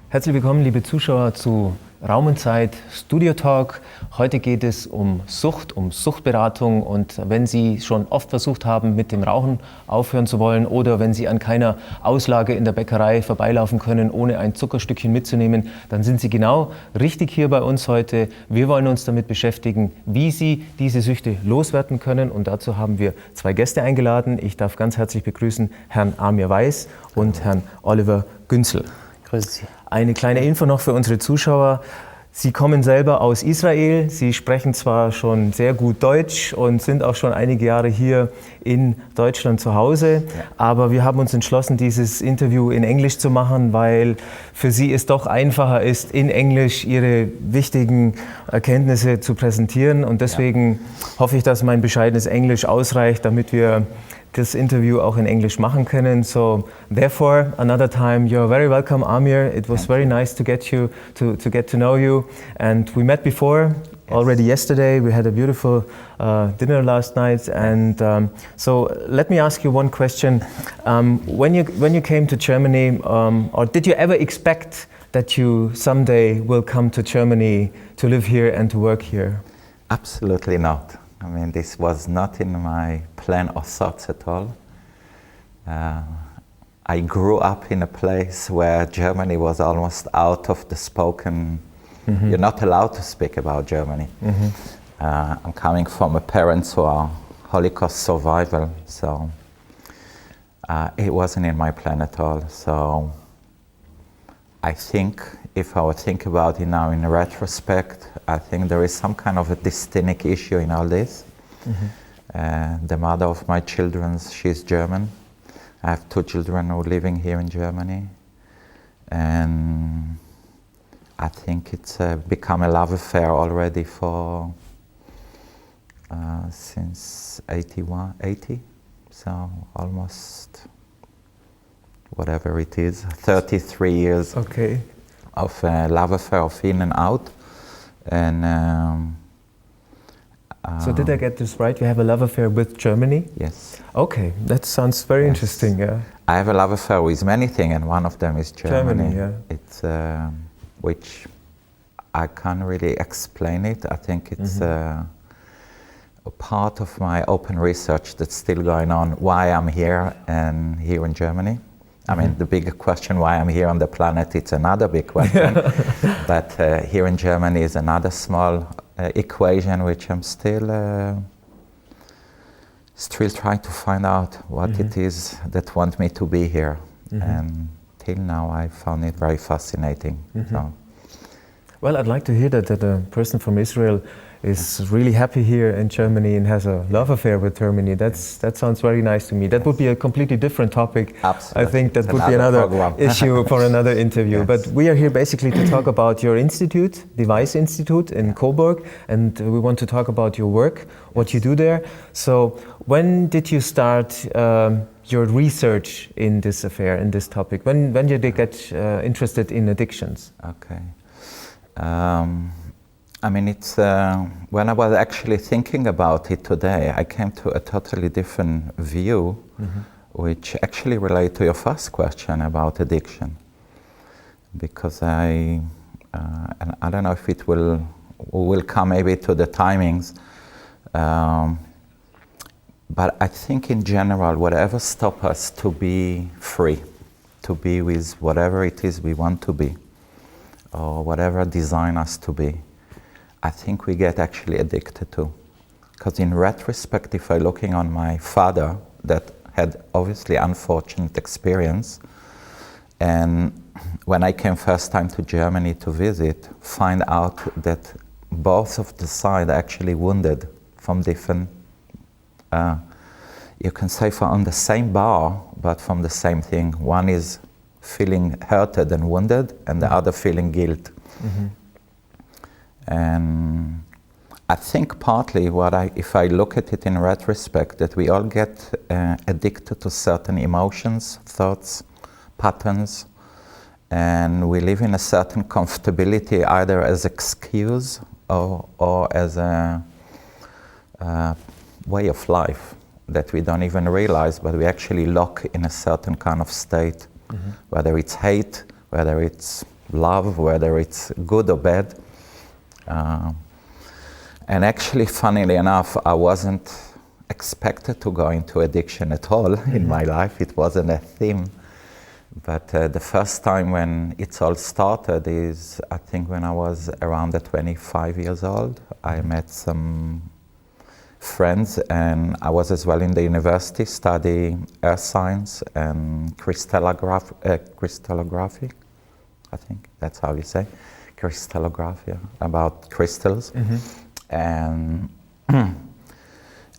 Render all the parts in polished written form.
Herzlich willkommen, liebe Zuschauer, zu Raum und Zeit Studio Talk. Heute geht es um Sucht, um Suchtberatung, und wenn Sie schon oft versucht haben, mit dem Rauchen aufhören zu wollen, oder wenn Sie an keiner Auslage in der Bäckerei vorbeilaufen können, ohne ein Zuckerstückchen mitzunehmen, dann sind Sie genau richtig hier bei uns heute. Wir wollen uns damit beschäftigen, wie Sie diese Süchte loswerden können, und dazu haben wir zwei Gäste eingeladen. Ich darf ganz herzlich begrüßen Herrn Amir Weiss und Herrn Oliver Günzel. Grüß Sie. Eine kleine Info noch für unsere Zuschauer. Sie kommen selber aus Israel. Sie sprechen zwar schon sehr gut Deutsch und sind auch schon einige Jahre hier in Deutschland zu Hause, aber wir haben uns entschlossen, dieses Interview in Englisch zu machen, weil für Sie es doch einfacher ist, in Englisch Ihre wichtigen Erkenntnisse zu präsentieren. Und deswegen hoffe ich, dass mein bescheidenes Englisch ausreicht, damit wir das Interview auch in Englisch machen können. So therefore, another time, you're very welcome, Amir. It was very nice to get to know you. And we met before, already yesterday. We had a beautiful dinner last night. And so let me ask you one question. When you came to Germany, or did you ever expect that you someday will come to Germany to live here and to work here? Absolutely not. I mean, this was not in my plan or thoughts at all. I grew up in a place where Germany was almost out of the spoken. You're not allowed to speak about Germany. I'm coming from parents who are Holocaust survivors, so it wasn't in my plan at all. So I think, if I would think about it now in retrospect, I think there is some kind of a dystonic issue in all this. The mother of my children, she's German. I have two children who are living here in Germany. And I think it's become a love affair already for since 80, so almost whatever it is, 33 years of love affair of in and out. And so did I get this right? You have a love affair with Germany? Yes. Okay, that sounds very interesting. Yeah. I have a love affair with many things, and one of them is Germany. It's which I can't really explain it. I think it's a part of my open research that's still going on. Why I'm here and here in Germany. I mean, the big question why I'm here on the planet, it's another big question. But here in Germany is another small equation which I'm still trying to find out what it is that want me to be here. And till now I found it very fascinating. So. Well, I'd like to hear that a person from Israel is really happy here in Germany and has a love affair with Germany. That sounds very nice to me. That would be a completely different topic. Absolutely. I think that would be another issue for another interview. But we are here basically to talk about your institute, the Weiss Institute in Coburg, and we want to talk about your work, what you do there. So when did you start your research in this affair, in this topic? When did you get interested in addictions? Okay. I mean, it's when I was actually thinking about it today, I came to a totally different view, which actually relates to your first question about addiction. Because and I don't know if it will come maybe to the timings, but I think in general, whatever stops us to be free, to be with whatever it is we want to be, or whatever design us to be, I think we get actually addicted to. Because in retrospect, if I'm looking on my father, that had obviously unfortunate experience, and when I came first time to Germany to visit, find out that both of the sides actually wounded from different, you can say on the same bar, but from the same thing. One is feeling hurted and wounded, and the other feeling guilt. And I think partly if I look at it in retrospect, that we all get addicted to certain emotions, thoughts, patterns, and we live in a certain comfortability either as excuse or as a way of life that we don't even realize, but we actually lock in a certain kind of state, whether it's hate, whether it's love, whether it's good or bad. And actually, funnily enough, I wasn't expected to go into addiction at all in my life. It wasn't a theme. But the first time when it all started is, I think, when I was around 25 years old. I met some friends, and I was as well in the university studying earth science and crystallography. I think that's how you say, crystallography, about crystals. And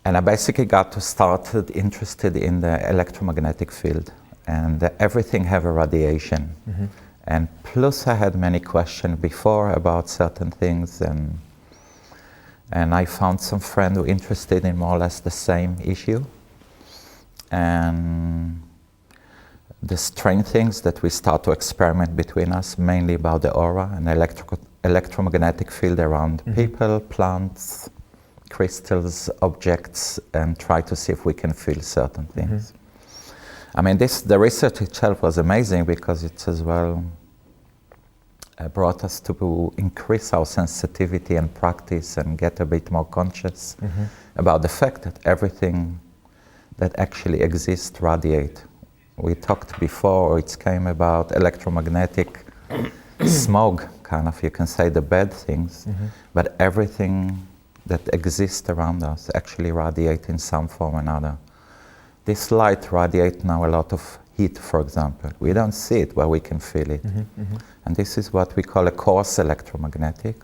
I basically got to started interested in the electromagnetic field, and everything have a radiation. And plus I had many questions before about certain things, and I found some friend who interested in more or less the same issue. And the strange things that we start to experiment between us, mainly about the aura and electromagnetic field around people, plants, crystals, objects, and try to see if we can feel certain things. I mean, the research itself was amazing because it's as well brought us to increase our sensitivity and practice and get a bit more conscious about the fact that everything that actually exists radiate. We talked before, it came about electromagnetic smoke, kind of, you can say the bad things, but everything that exists around us actually radiate in some form or another. This light radiates now a lot of heat, for example. We don't see it, but we can feel it. And this is what we call a coarse electromagnetic.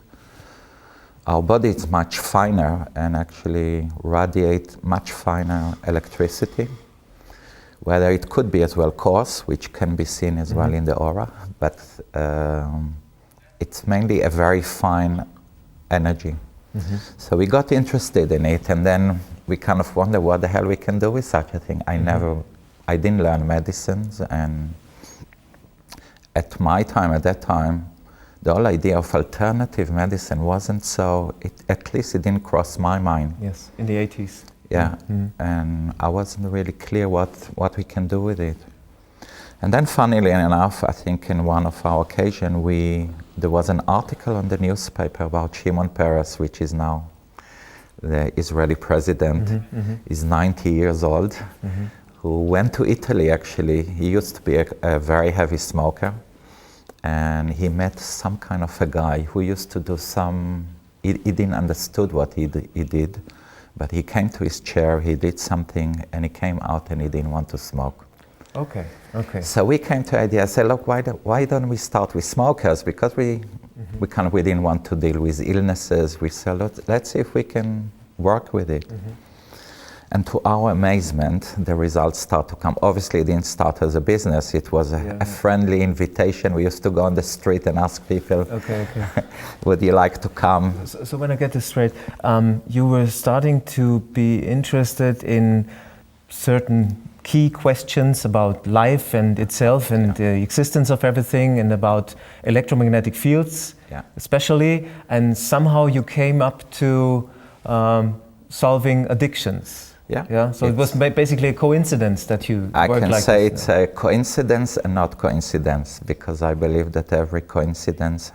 Our body is much finer and actually radiate much finer electricity, whether it could be as well coarse, which can be seen as well in the aura, but it's mainly a very fine energy. So we got interested in it, and then we kind of wonder what the hell we can do with such a thing. I didn't learn medicines, and at that time, the whole idea of alternative medicine wasn't so, at least it didn't cross my mind. Yes, in the 80s. Yeah, and I wasn't really clear what we can do with it. And then funnily enough, I think in one of our occasions, there was an article on the newspaper about Shimon Peres, which is now the Israeli president, is 90 years old, who went to Italy actually. He used to be a very heavy smoker, and he met some kind of a guy who used to do he didn't understood what he did, but he came to his chair, he did something, and he came out and he didn't want to smoke. Okay. So we came to the idea, I said, look, why don't we start with smokers? Because we didn't want to deal with illnesses. We said, let's see if we can work with it. And to our amazement, the results start to come. Obviously, it didn't start as a business. It was a friendly invitation. We used to go on the street and ask people, would you like to come? So when I get this straight, you were starting to be interested in certain key questions about life and itself and the existence of everything, and about electromagnetic fields especially, and somehow you came up to solving addictions. So it was basically a coincidence that you worked like this. I can say it's a coincidence and not coincidence, because I believe that every coincidence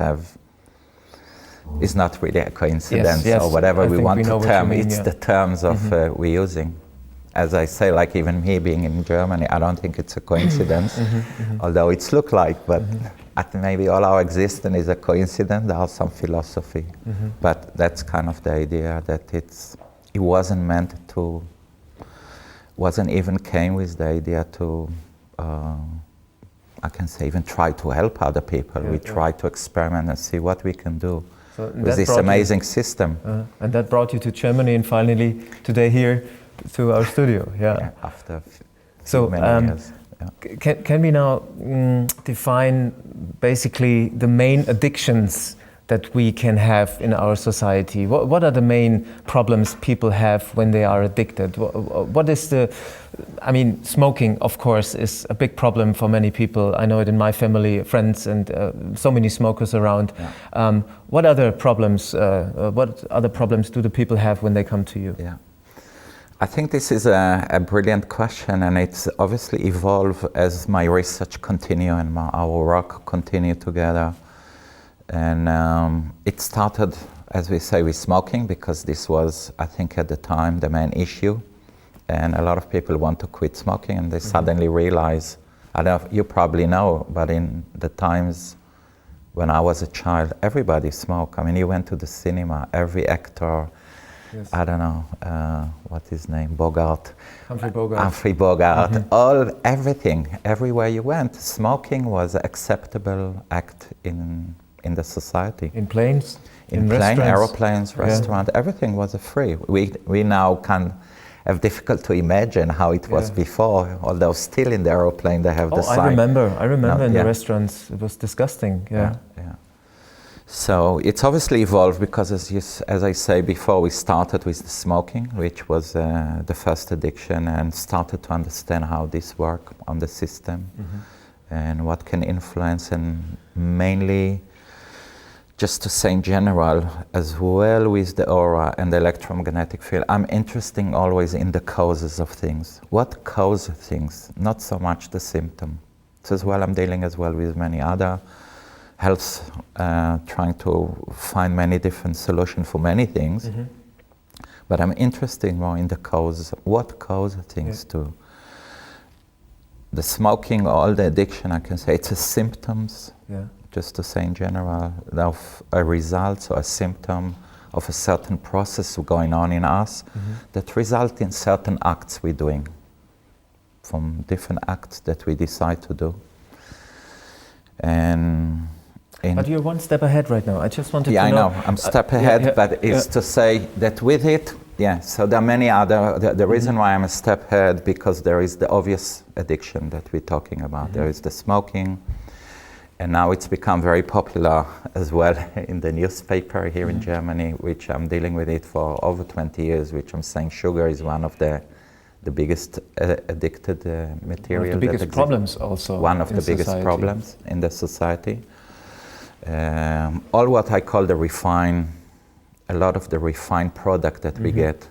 is not really a coincidence, or whatever we want to term. It's the terms of we're using. As I say, like even me being in Germany, I don't think it's a coincidence, although it's looked like, but I think maybe all our existence is a coincidence. There are some philosophy, but that's kind of the idea that it wasn't meant to, wasn't even came with the idea to, I can say, even try to help other people. We try to experiment and see what we can do with this amazing system. And that brought you to Germany, and finally today here to our studio. After many years. Can we now define basically the main addictions that we can have in our society? What are the main problems people have when they are addicted? What is smoking, of course, is a big problem for many people. I know it in my family, friends, and so many smokers around. What other problems do the people have when they come to you? I think this is a brilliant question, and it's obviously evolved as my research continue and our work continue together. And it started, as we say, with smoking, because this was, I think, at the time, the main issue. And a lot of people want to quit smoking, and they suddenly realize, I don't know if you probably know, but in the times when I was a child, everybody smoked. I mean, you went to the cinema, every actor, yes. I don't know, what's his name, Humphrey Bogart, everything, everywhere you went, smoking was an acceptable act in the society. In planes? In aeroplanes, restaurants, everything was free. We now can have difficult to imagine how it was before, although still in the aeroplane they have the sign. I remember in the restaurants, it was disgusting, yeah. So it's obviously evolved because, as I say before, we started with the smoking, which was the first addiction, and started to understand how this works on the system and what can influence, and mainly, just to say in general, as well with the aura and the electromagnetic field, I'm interested always in the causes of things. What causes things, not so much the symptom. So as well, I'm dealing as well with many other health, trying to find many different solutions for many things. But I'm interested more in the causes. What causes things to the smoking or all the addiction? I can say it's a symptoms. Just to say in general, of a result or a symptom of a certain process going on in us that result in certain acts we're doing, from different acts that we decide to do. But you're one step ahead right now. I just wanted to know. I know, I'm a step ahead, but it's to say that with it, so there are many other, the reason why I'm a step ahead, because there is the obvious addiction that we're talking about. There is the smoking, and now it's become very popular as well in the newspaper here in Germany, which I'm dealing with it for over 20 years, which I'm saying sugar is one of the biggest addicted material. One of the biggest problems also. One of the biggest problems in the society. All what I call a lot of the refined product that we get.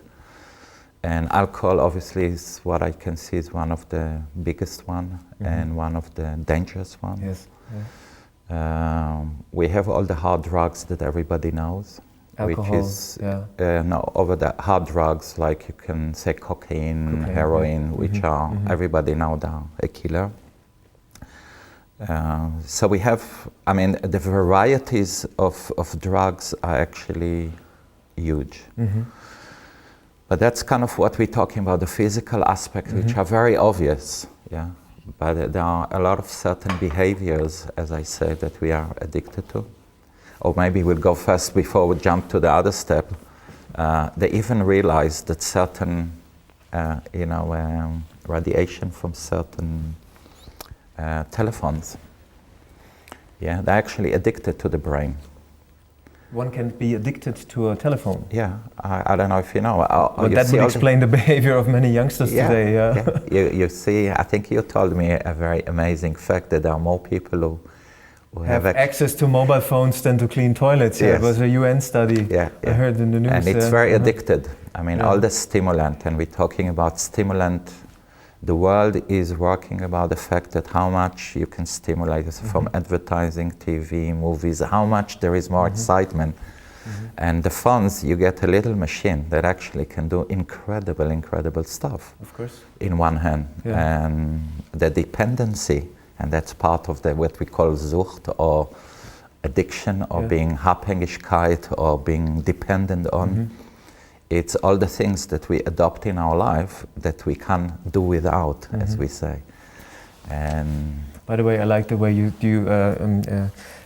And alcohol obviously is what I can see is one of the biggest one and one of the dangerous ones. Yes. We have all the hard drugs that everybody knows. Alcohol, which is over the hard drugs, like you can say cocaine, heroin, which are everybody knows a killer. So we have, I mean, the varieties of drugs are actually huge. But that's kind of what we're talking about, the physical aspects, which are very obvious. But there are a lot of certain behaviors, as I said, that we are addicted to. Or maybe we'll go first before we jump to the other step. They even realize that certain, radiation from certain telephones, they're actually addicted to the brain. One can be addicted to a telephone. I don't know if you know. But that would explain the behavior of many youngsters today. You see, I think you told me a very amazing fact that there are more people who have access to mobile phones than to clean toilets. It was a UN study I heard in the news. And it's very addicted. I mean, all the stimulant, and we're talking about stimulant. The world is working about the fact that how much you can stimulate from advertising, TV, movies, how much there is more excitement. And the phones, you get a little machine that actually can do incredible stuff. Of course. In one hand. And the dependency, and that's part of what we call Sucht or addiction or being Abhängigkeit or being dependent on. It's all the things that we adopt in our life that we can't do without, as we say. And by the way, I like the way you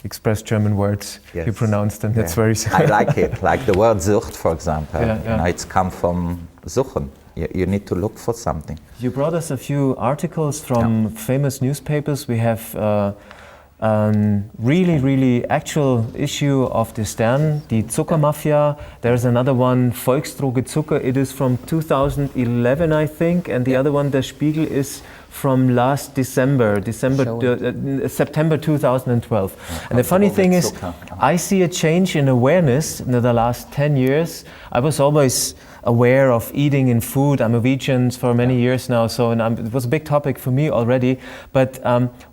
express German words. You pronounce them. That's very. I like it. Like the word Sucht, for example. It's come from suchen. You need to look for something. You brought us a few articles from famous newspapers. We have really actual issue of the Stern, die Zuckermafia. There's another one, Volksdroge Zucker. It is from 2011, I think, and the other one, Der Spiegel, is from last September 2012. And the funny thing is, I see a change in awareness in the last 10 years. I was always aware of eating in food. I'm a vegan for many years now, so it was a big topic for me already. But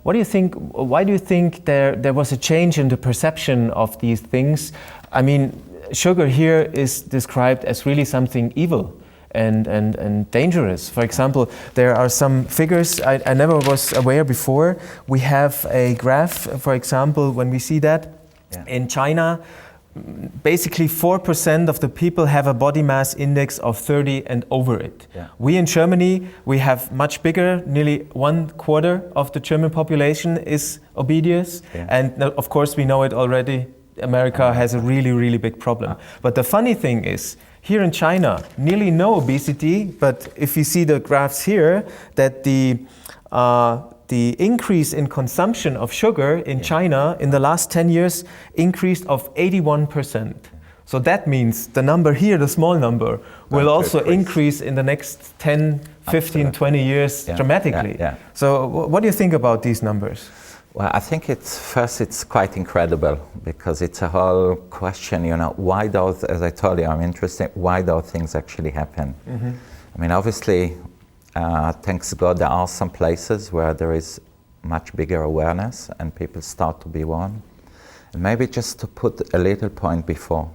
what do you think? Why do you think there was a change in the perception of these things? I mean, sugar here is described as really something evil and dangerous. For example, there are some figures I never was aware before. We have a graph, for example, when we see that in China, basically 4% of the people have a body mass index of 30 and over it. Yeah. We in Germany, we have much bigger, nearly 1/4 of the German population is obese. Yeah. And of course we know it already, America has a really, really big problem. But the funny thing is, here in China, nearly no obesity, but if you see the graphs here, that the increase in consumption of sugar in China in the last 10 years increased of 81%. So that means the number here, the small number, will also increase in the next 10, 15, 20 years dramatically. So what do you think about these numbers? Well, I think it's quite incredible, because it's a whole question, why those, as I told you, I'm interested, why those things actually happen. Mm-hmm. I mean, obviously, thanks God, there are some places where there is much bigger awareness and people start to be warned. And maybe just to put a little point before,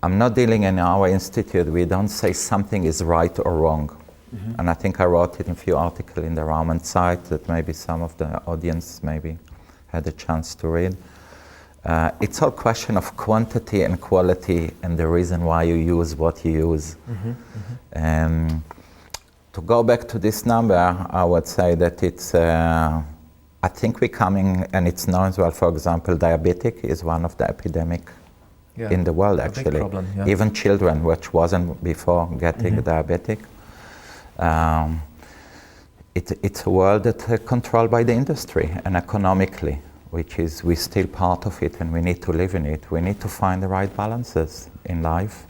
I'm not dealing in our institute, we don't say something is right or wrong. Mm-hmm. And I think I wrote it in a few articles in the raum&zeit that maybe some of the audience maybe had a chance to read. It's all question of quantity and quality and the reason why you use what you use. Mm-hmm. Mm-hmm. To go back to this number, I would say that it's, I think we're coming, and it's known as well, for example, diabetic is one of the epidemic in the world actually. Big problem, even children, which wasn't before getting diabetic. It's a world that's controlled by the industry and economically, which is we're still part of it and we need to live in it. We need to find the right balances in life.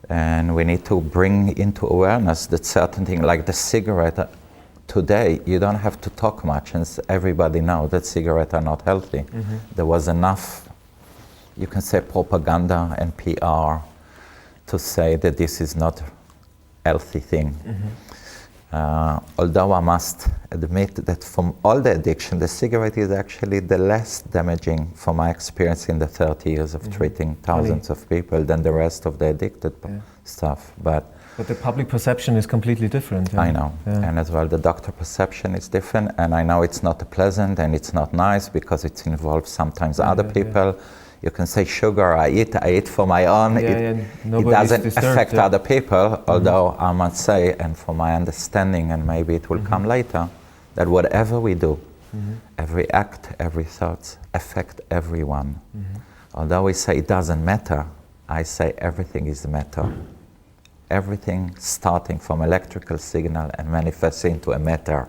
And we need to bring into awareness that certain things, like the cigarette, today you don't have to talk much, and everybody knows that cigarettes are not healthy. Mm-hmm. There was enough, you can say, propaganda and PR to say that this is not a healthy thing. Mm-hmm. Although I must admit that from all the addiction, the cigarette is actually the less damaging, from my experience in the 30 years of treating thousands of people, than the rest of the addicted stuff. But the public perception is completely different. I know, and as well the doctor perception is different, and I know it's not pleasant and it's not nice because it involves sometimes other people. You can say sugar, I eat for my own. It doesn't affect other people, although I must say, and from my understanding, and maybe it will come later, that whatever we do, every act, every thought, affect everyone. Although we say it doesn't matter, I say everything is matter. Everything starting from electrical signal and manifesting into a matter.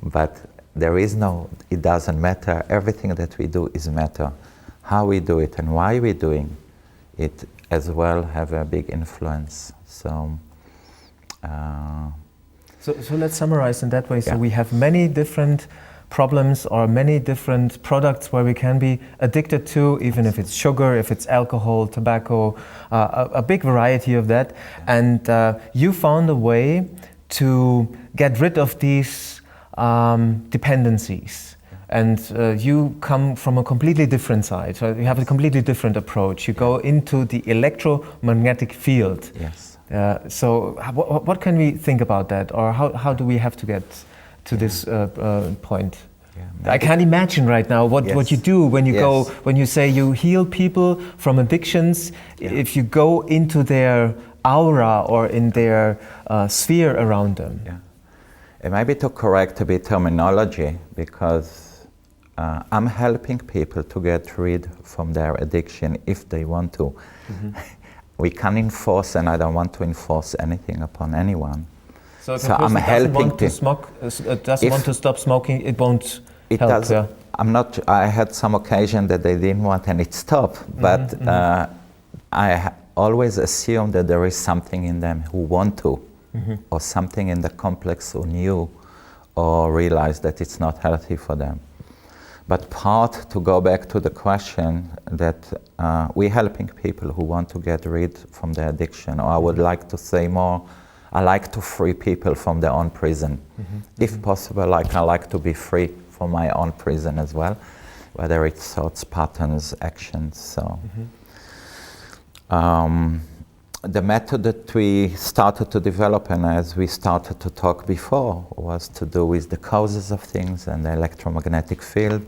But there is no, it doesn't matter, everything that we do is matter. How we do it and why we're doing it as well have a big influence. So let's summarize in that way. So we have many different problems or many different products where we can be addicted to, even if it's sugar, if it's alcohol, tobacco, a big variety of that. And you found a way to get rid of these dependencies. And you come from a completely different side, so you have a completely different approach. You go into the electromagnetic field. Yes. So what can we think about that, or how do we have to get to this point? I can't imagine right now what you do when you go, when you say you heal people from addictions, if you go into their aura or in their sphere around them. Yeah. And maybe to correct a bit terminology, because I'm helping people to get rid from their addiction if they want to. We can enforce, and I don't want to enforce anything upon anyone. So if a person doesn't want to smoke, doesn't want to stop smoking, it won't help. I had some occasion that they didn't want and it stopped, but I always assume that there is something in them who want to, or something in the complex who knew, or realize that it's not healthy for them. But part, to go back to the question, that we're helping people who want to get rid from their addiction, or I would like to say more, I like to free people from their own prison. If possible, I like to be free from my own prison as well, whether it's thoughts, patterns, actions. So, the method that we started to develop, and as we started to talk before, was to do with the causes of things and the electromagnetic field.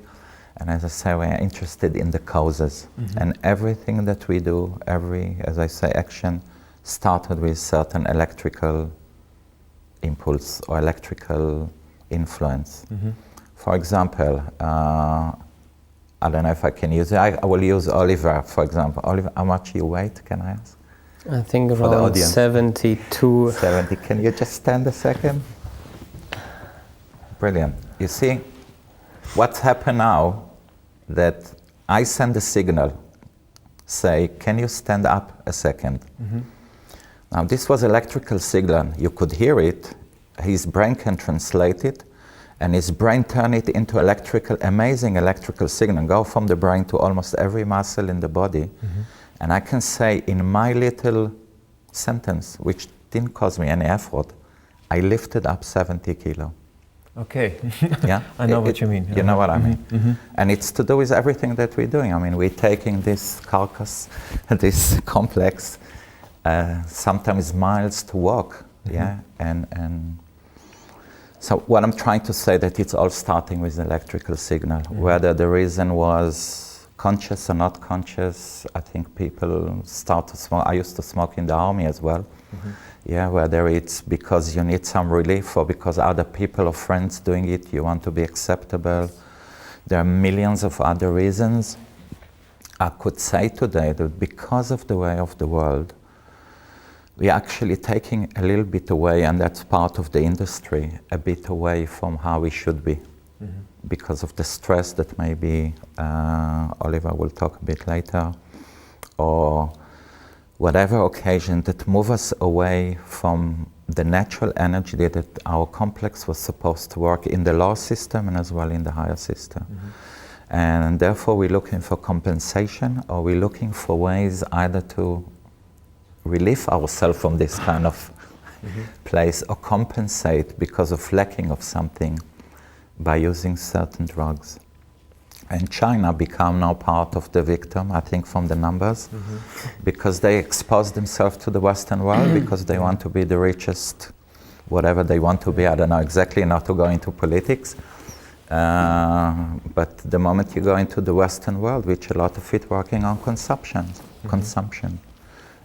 And as I say, we're interested in the causes. And everything that we do, every, as I say, action, started with certain electrical impulse or electrical influence. For example, I don't know if I can use it. I will use Oliver, for example. Oliver, how much you weigh, can I ask? I think around 72. 70. Can you just stand a second? Brilliant. You see, what's happened now, that I send a signal, say, can you stand up a second? Now, this was electrical signal. You could hear it. His brain can translate it, and his brain turn it into amazing electrical signal, go from the brain to almost every muscle in the body. And I can say in my little sentence, which didn't cause me any effort, I lifted up 70 kilo. Okay. Yeah, I know what you mean. You know what I mean. And it's to do with everything that we're doing. I mean, we're taking this carcass, this complex, sometimes miles to walk. Yeah, and so what I'm trying to say, that it's all starting with the electrical signal. Whether the reason was conscious or not conscious, I think people start to smoke. I used to smoke in the army as well. Yeah, whether it's because you need some relief or because other people or friends doing it, you want to be acceptable. There are millions of other reasons. I could say today that because of the way of the world, we're actually taking a little bit away, and that's part of the industry, a bit away from how we should be. Because of the stress that maybe Oliver will talk a bit later, or whatever occasion that move us away from the natural energy that our complex was supposed to work in the lower system and as well in the higher system. And therefore we're looking for compensation, or we're looking for ways either to relieve ourselves from this kind of place, or compensate because of lacking of something by using certain drugs. And China become now part of the victim, I think, from the numbers, because they expose themselves to the Western world, because they want to be the richest, whatever they want to be. I don't know exactly, not to go into politics. But the moment you go into the Western world, which a lot of it working on consumption.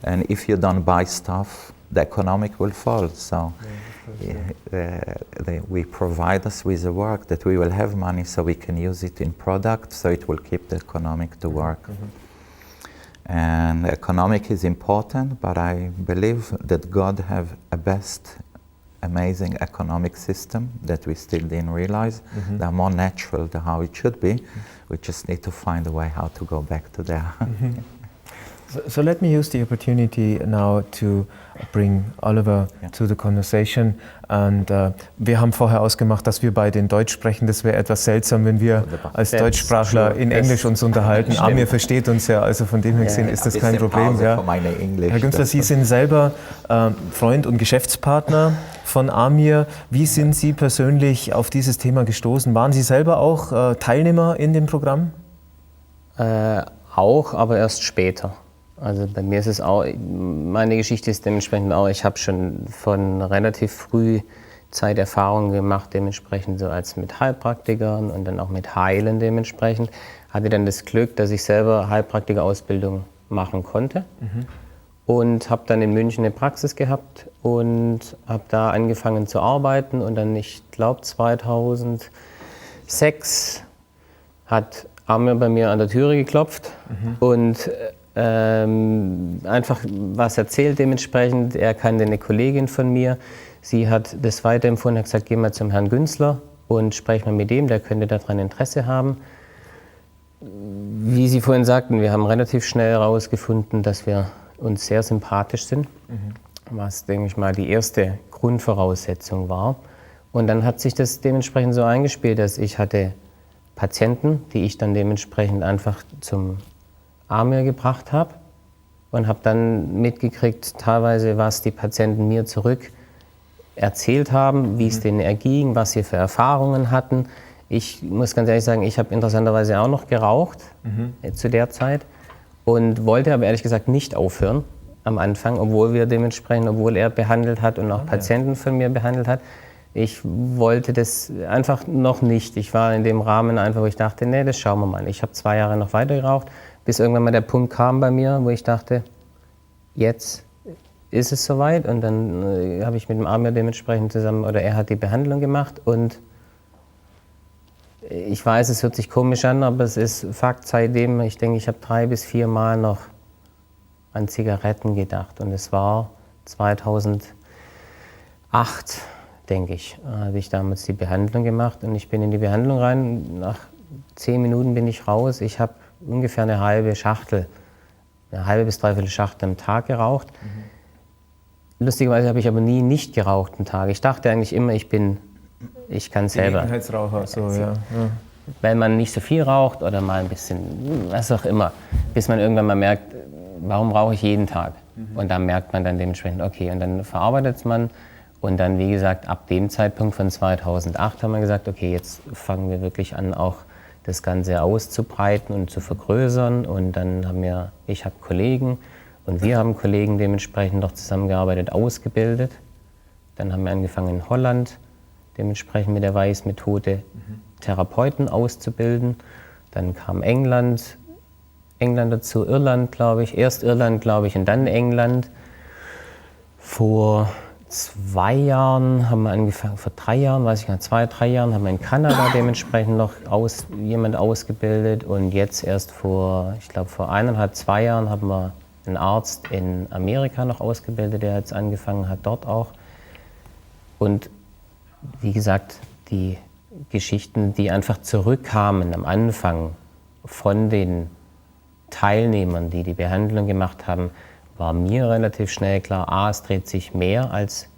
And if you don't buy stuff, the economic will fall. So we provide us with the work that we will have money so we can use it in product, so it will keep the economic to work. And economic is important, but I believe that God have a best amazing economic system that we still didn't realize. They're more natural than how it should be. We just need to find a way how to go back to there. So let me use the opportunity now to bring Oliver to the conversation. Und wir haben vorher ausgemacht, dass wir beide in Deutsch sprechen. Das wäre etwas seltsam, wenn wir als Deutschsprachler in Englisch uns unterhalten. Amir versteht uns ja, also von dem her gesehen ist das kein Problem. Ja. Herr Günzler, Sie sind selber Freund und Geschäftspartner von Amir. Wie sind Sie persönlich auf dieses Thema gestoßen? Waren Sie selber auch Teilnehmer in dem Programm? Auch, aber erst später. Also bei mir ist es auch, meine Geschichte ist dementsprechend auch, ich habe schon von relativ früh Zeiterfahrungen gemacht, dementsprechend so als mit Heilpraktikern und dann auch mit Heilen dementsprechend. Hatte dann das Glück, dass ich selber Heilpraktikerausbildung machen konnte und habe dann in München eine Praxis gehabt und habe da angefangen zu arbeiten und dann, ich glaube 2006 hat Amir bei mir an der Türe geklopft und einfach was erzählt dementsprechend. Er kannte eine Kollegin von mir, sie hat das weiterempfohlen, hat gesagt, geh mal zum Herrn Günzler und sprech mal mit dem, der könnte daran Interesse haben. Wie Sie vorhin sagten, wir haben relativ schnell herausgefunden, dass wir uns sehr sympathisch sind, was, denke ich mal, die erste Grundvoraussetzung war. Und dann hat sich das dementsprechend so eingespielt, dass ich hatte Patienten, die ich dann dementsprechend einfach zum Amir gebracht habe und habe dann mitgekriegt, teilweise, was die Patienten mir zurück erzählt haben, wie es denen erging, was sie für Erfahrungen hatten. Ich muss ganz ehrlich sagen, ich habe interessanterweise auch noch geraucht zu der Zeit und wollte aber ehrlich gesagt nicht aufhören am Anfang, obwohl er behandelt hat und auch Patienten von mir behandelt hat. Ich wollte das einfach noch nicht. Ich war in dem Rahmen einfach, wo ich dachte, nee, das schauen wir mal. Ich habe 2 Jahre noch weiter geraucht, bis irgendwann mal der Punkt kam bei mir, wo ich dachte, jetzt ist es soweit. Und dann habe ich mit dem Amir dementsprechend zusammen, oder er hat die Behandlung gemacht. Und ich weiß, es hört sich komisch an, aber es ist Fakt seitdem, ich denke, ich habe 3 bis 4 Mal noch an Zigaretten gedacht. Und es war 2008, denke ich, habe ich damals die Behandlung gemacht und ich bin in die Behandlung rein. Nach 10 Minuten bin ich raus. Ich habe ungefähr eine halbe bis dreiviertel Schachtel am Tag geraucht. Lustigerweise habe ich aber nie nicht geraucht am Tag. Ich dachte eigentlich immer, ich kann selber. Gelegenheitsraucher, so, ja. Weil man nicht so viel raucht oder mal ein bisschen, was auch immer, bis man irgendwann mal merkt, warum rauche ich jeden Tag? Und dann merkt man dann dementsprechend, okay, und dann verarbeitet man. Und dann, wie gesagt, ab dem Zeitpunkt von 2008 haben wir gesagt, okay, jetzt fangen wir wirklich an, auch das Ganze auszubreiten und zu vergrößern. Und dann ich habe Kollegen und wir haben Kollegen dementsprechend noch zusammengearbeitet, ausgebildet. Dann haben wir angefangen in Holland, dementsprechend mit der Weiss-Methode Therapeuten auszubilden. Dann kam England dazu, Irland, glaube ich. Erst Irland, glaube ich, und dann England. Vor 2 Jahren haben wir angefangen, vor 3 Jahren, weiß ich gar nicht, 2, 3 Jahren haben wir in Kanada dementsprechend noch jemand ausgebildet und jetzt erst vor 1,5, 2 Jahren haben wir einen Arzt in Amerika noch ausgebildet, der jetzt angefangen hat, dort auch. Und wie gesagt, die Geschichten, die einfach zurückkamen am Anfang von den Teilnehmern, die die Behandlung gemacht haben, war mir relativ schnell klar, es dreht sich mehr als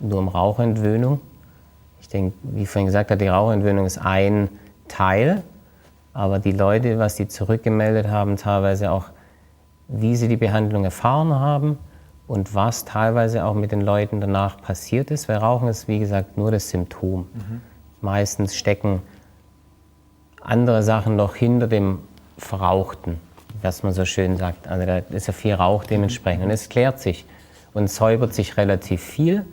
nur um Rauchentwöhnung. Ich denke, wie vorhin gesagt habe, die Rauchentwöhnung ist ein Teil, aber die Leute, was die zurückgemeldet haben, teilweise auch, wie sie die Behandlung erfahren haben und was teilweise auch mit den Leuten danach passiert ist, weil Rauchen ist, wie gesagt, nur das Symptom. Meistens stecken andere Sachen noch hinter dem Verrauchten, was man so schön sagt. Also da ist ja viel Rauch dementsprechend. Und es klärt sich und säubert sich relativ viel.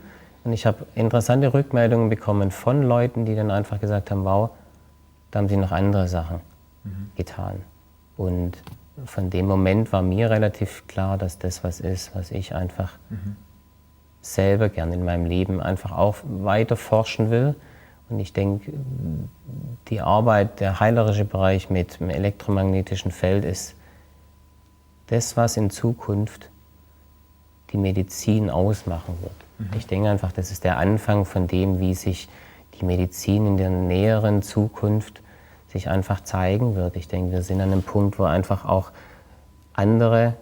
Und ich habe interessante Rückmeldungen bekommen von Leuten, die dann einfach gesagt haben, wow, da haben sie noch andere Sachen getan. Und von dem Moment war mir relativ klar, dass das was ist, was ich einfach selber gern in meinem Leben einfach auch weiter forschen will. Und ich denke, die Arbeit, der heilerische Bereich mit dem elektromagnetischen Feld ist das, was in Zukunft die Medizin ausmachen wird. Ich denke einfach, das ist der Anfang von dem, wie sich die Medizin in der näheren Zukunft sich einfach zeigen wird. Ich denke, wir sind an einem Punkt, wo einfach auch andere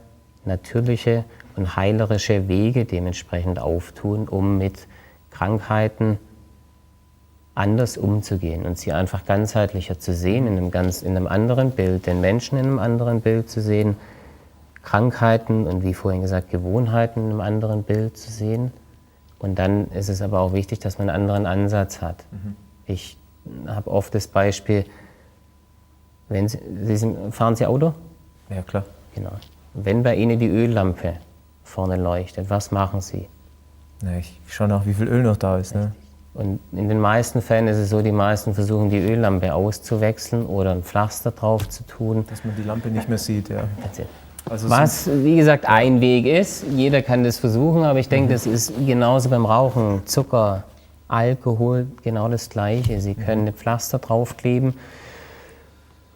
natürliche und heilerische Wege dementsprechend auftun, um mit Krankheiten anders umzugehen und sie einfach ganzheitlicher zu sehen, in einem anderen Bild, den Menschen in einem anderen Bild zu sehen, Krankheiten und wie vorhin gesagt Gewohnheiten in einem anderen Bild zu sehen. Und dann ist es aber auch wichtig, dass man einen anderen Ansatz hat. Ich habe oft das Beispiel, fahren Sie Auto? Ja, klar. Genau. Wenn bei Ihnen die Öllampe vorne leuchtet, was machen Sie? Ja, ich schaue nach, wie viel Öl noch da ist. Ne? Und in den meisten Fällen ist es so, die meisten versuchen die Öllampe auszuwechseln oder ein Pflaster drauf zu tun. Dass man die Lampe nicht mehr sieht, ja. Also was, wie gesagt, ein Weg ist. Jeder kann das versuchen, aber ich denke, das ist genauso beim Rauchen, Zucker, Alkohol, genau das Gleiche. Sie können eine Pflaster draufkleben,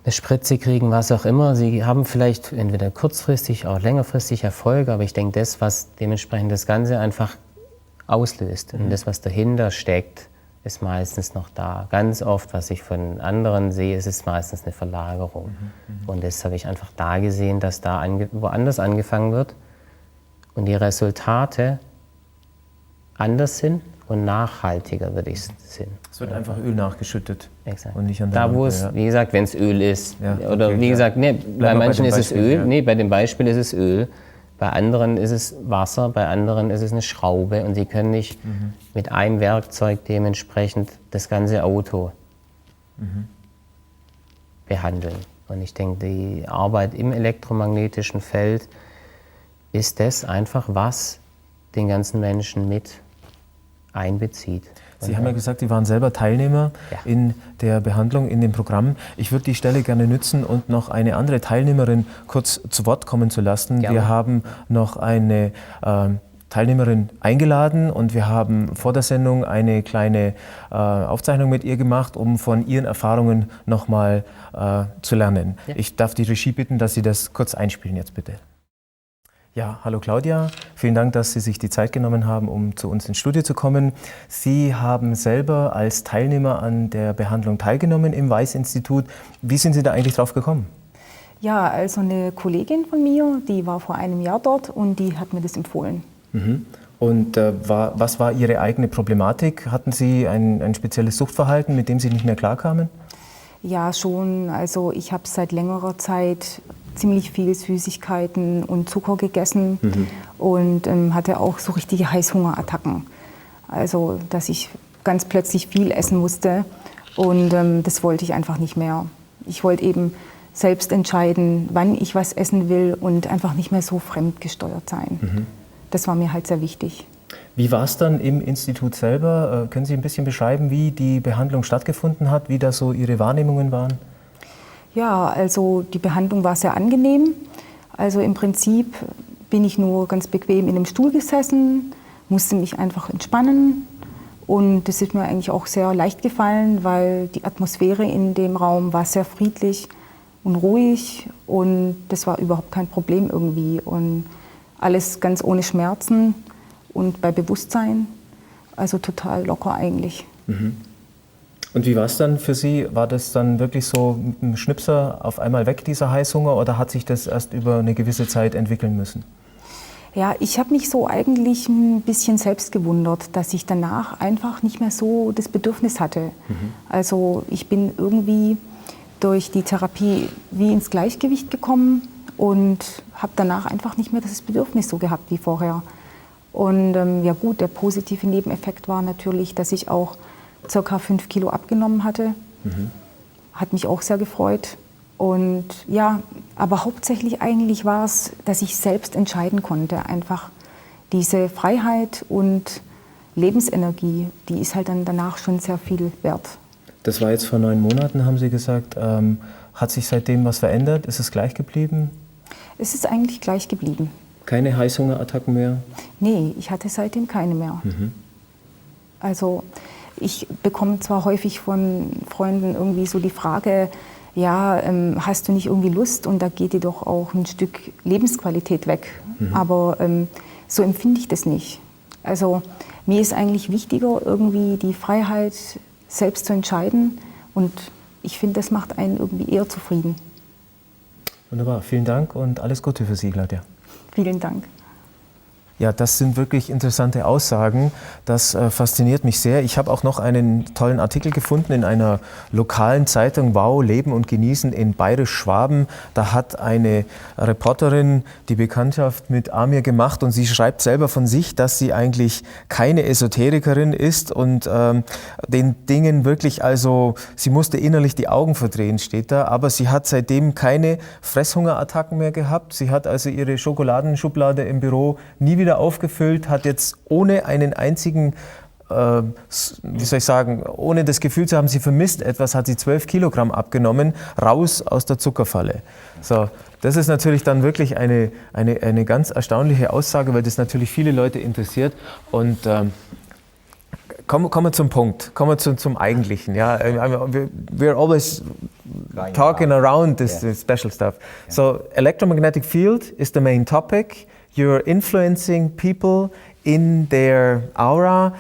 eine Spritze kriegen, was auch immer. Sie haben vielleicht entweder kurzfristig, auch längerfristig Erfolg, aber ich denke, das, was dementsprechend das Ganze einfach auslöst und das, was dahinter steckt, ist meistens noch da. Ganz oft, was ich von anderen sehe, ist es meistens eine Verlagerung. Und das habe ich einfach da gesehen, dass da woanders angefangen wird und die Resultate anders sind und nachhaltiger, würde ich sagen. Es wird einfach Öl nachgeschüttet. Exakt. Und nicht an der da, wo Lampe, es, ja. wie gesagt, wenn es Öl ist. Ja, Oder okay, wie gesagt, nee, bei manchen ist es Beispiel, Öl. ja. Nee, bei dem Beispiel ist es Öl. Bei anderen ist es Wasser, bei anderen ist es eine Schraube. Und Sie können nicht mit einem Werkzeug dementsprechend das ganze Auto behandeln. Und ich denke, die Arbeit im elektromagnetischen Feld ist das einfach, was den ganzen Menschen mit einbezieht. Sie haben ja gesagt, Sie waren selber Teilnehmer in der Behandlung, in dem Programm. Ich würde die Stelle gerne nutzen und noch eine andere Teilnehmerin kurz zu Wort kommen zu lassen. Gerne. Wir haben noch eine Teilnehmerin eingeladen und wir haben vor der Sendung eine kleine Aufzeichnung mit ihr gemacht, um von ihren Erfahrungen nochmal zu lernen. Ja. Ich darf die Regie bitten, dass Sie das kurz einspielen jetzt bitte. Ja, hallo Claudia. Vielen Dank, dass Sie sich die Zeit genommen haben, um zu uns ins Studio zu kommen. Sie haben selber als Teilnehmer an der Behandlung teilgenommen im Weiss-Institut. Wie sind Sie da eigentlich drauf gekommen? Ja, also eine Kollegin von mir, die war vor einem Jahr dort und die hat mir das empfohlen. Mhm. Und was war Ihre eigene Problematik? Hatten Sie ein spezielles Suchtverhalten, mit dem Sie nicht mehr klarkamen? Ja, schon. Also ich habe seit längerer Zeit ziemlich viel Süßigkeiten und Zucker gegessen und hatte auch so richtige Heißhungerattacken. Also, dass ich ganz plötzlich viel essen musste und das wollte ich einfach nicht mehr. Ich wollte eben selbst entscheiden, wann ich was essen will und einfach nicht mehr so fremdgesteuert sein. Das war mir halt sehr wichtig. Wie war es dann im Institut selber? Können Sie ein bisschen beschreiben, wie die Behandlung stattgefunden hat, wie da so Ihre Wahrnehmungen waren? Ja, also die Behandlung war sehr angenehm. Also im Prinzip bin ich nur ganz bequem in einem Stuhl gesessen, musste mich einfach entspannen. Und das ist mir eigentlich auch sehr leicht gefallen, weil die Atmosphäre in dem Raum war sehr friedlich und ruhig. Und das war überhaupt kein Problem irgendwie. Und alles ganz ohne Schmerzen und bei Bewusstsein. Also total locker eigentlich. Und wie war es dann für Sie? War das dann wirklich so mit einem Schnipser auf einmal weg, dieser Heißhunger, oder hat sich das erst über eine gewisse Zeit entwickeln müssen? Ja, ich habe mich so eigentlich ein bisschen selbst gewundert, dass ich danach einfach nicht mehr so das Bedürfnis hatte. Also ich bin irgendwie durch die Therapie wie ins Gleichgewicht gekommen und habe danach einfach nicht mehr das Bedürfnis so gehabt wie vorher. Und ja gut, der positive Nebeneffekt war natürlich, dass ich auch ca. 5 Kilo abgenommen hatte. Hat mich auch sehr gefreut. Und ja, aber hauptsächlich eigentlich war es, dass ich selbst entscheiden konnte. Einfach diese Freiheit und Lebensenergie, die ist halt dann danach schon sehr viel wert. Das war jetzt vor 9 Monaten, haben Sie gesagt. Hat sich seitdem was verändert? Ist es gleich geblieben? Es ist eigentlich gleich geblieben. Keine Heißhungerattacken mehr? Nee, ich hatte seitdem keine mehr. Also ich bekomme zwar häufig von Freunden irgendwie so die Frage, ja, hast du nicht irgendwie Lust? Und da geht dir doch auch ein Stück Lebensqualität weg. Aber so empfinde ich das nicht. Also mir ist eigentlich wichtiger, irgendwie die Freiheit selbst zu entscheiden. Und ich finde, das macht einen irgendwie eher zufrieden. Wunderbar, vielen Dank und alles Gute für Sie, Claudia. Vielen Dank. Ja, das sind wirklich interessante Aussagen. Das fasziniert mich sehr. Ich habe auch noch einen tollen Artikel gefunden in einer lokalen Zeitung, Wow, Leben und Genießen in Bayerisch-Schwaben. Da hat eine Reporterin die Bekanntschaft mit Amir gemacht und sie schreibt selber von sich, dass sie eigentlich keine Esoterikerin ist und den Dingen wirklich, also sie musste innerlich die Augen verdrehen, steht da, aber sie hat seitdem keine Fresshungerattacken mehr gehabt. Sie hat also ihre Schokoladenschublade im Büro nie wieder aufgefüllt, hat jetzt ohne einen einzigen, wie soll ich sagen, ohne das Gefühl zu haben, sie vermisst etwas, hat sie 12 Kilogramm abgenommen, raus aus der Zuckerfalle. So, das ist natürlich dann wirklich eine ganz erstaunliche Aussage, weil das natürlich viele Leute interessiert. Und kommen wir zum Punkt, kommen wir zum Eigentlichen. Ja? We're always talking around this special stuff. So, electromagnetic field is the main topic. You're influencing people in their aura,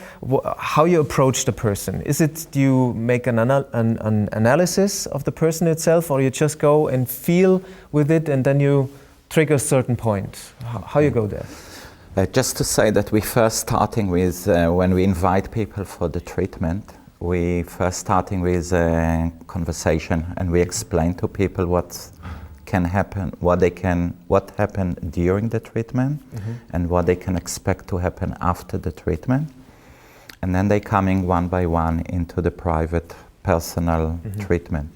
how you approach the person. Is it you make an analysis of the person itself, or you just go and feel with it and then you trigger a certain point? How you go there? Just to say that we first starting with, when we invite people for the treatment, we first starting with a conversation, and we explain to people what can happen, what happened during the treatment, and what they can expect to happen after the treatment. And then they coming one by one into the private, personal treatment.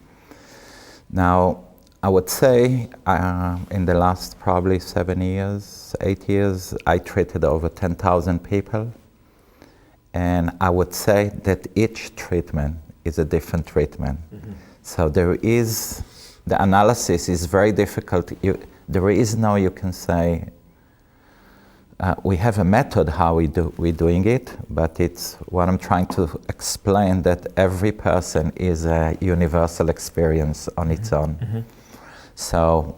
Now, I would say in the last probably 7 years, 8 years, I treated over 10,000 people. And I would say that each treatment is a different treatment. So there is, the analysis is very difficult. There is no, you can say, we have a method how we're doing it, but it's what I'm trying to explain, that every person is a universal experience on its own. So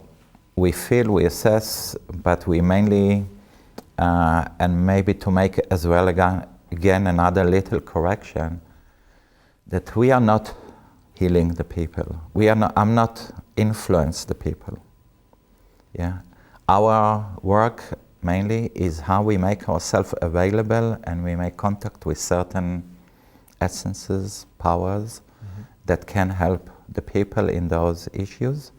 we feel, we assess, but we mainly, and maybe to make as well again another little correction, that we are not healing the people. I'm not influence the people. Yeah, our work mainly is how we make ourselves available, and we make contact with certain essences, powers that can help the people in those issues.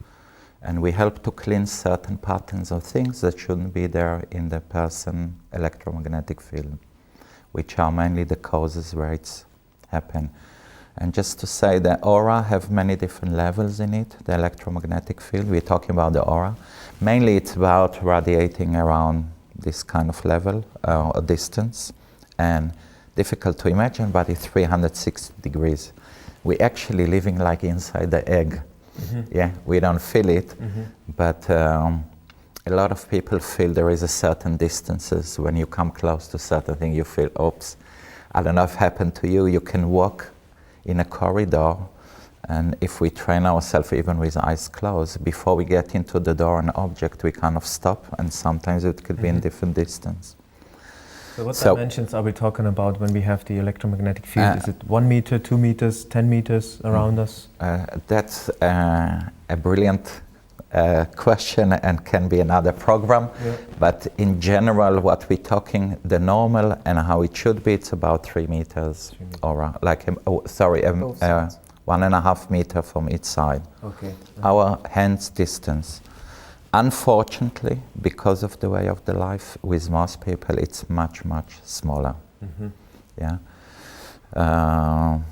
And we help to cleanse certain patterns of things that shouldn't be there in the person electromagnetic field, which are mainly the causes where it's happen. And just to say, the aura have many different levels in it, the electromagnetic field. We're talking about the aura. Mainly it's about radiating around this kind of level or distance, and difficult to imagine, but it's 360 degrees. We're actually living like inside the egg. Yeah, we don't feel it, but a lot of people feel there is a certain distances. When you come close to certain thing, you feel, oops, I don't know if it happened to you. You can walk in a corridor, and if we train ourselves even with eyes closed, before we get into the door and object, we kind of stop, and sometimes it could be in different distance. So what dimensions are we talking about when we have the electromagnetic field? Is it 1 meter, 2 meters, 10 meters around us? That's a brilliant question, and can be another program. But in general, what we're talking, the normal and how it should be, it's about 3 meters, or like, 1.5 meter from each side. Okay. Our hands distance. Unfortunately, because of the way of the life, with most people, it's much, much smaller. Yeah. So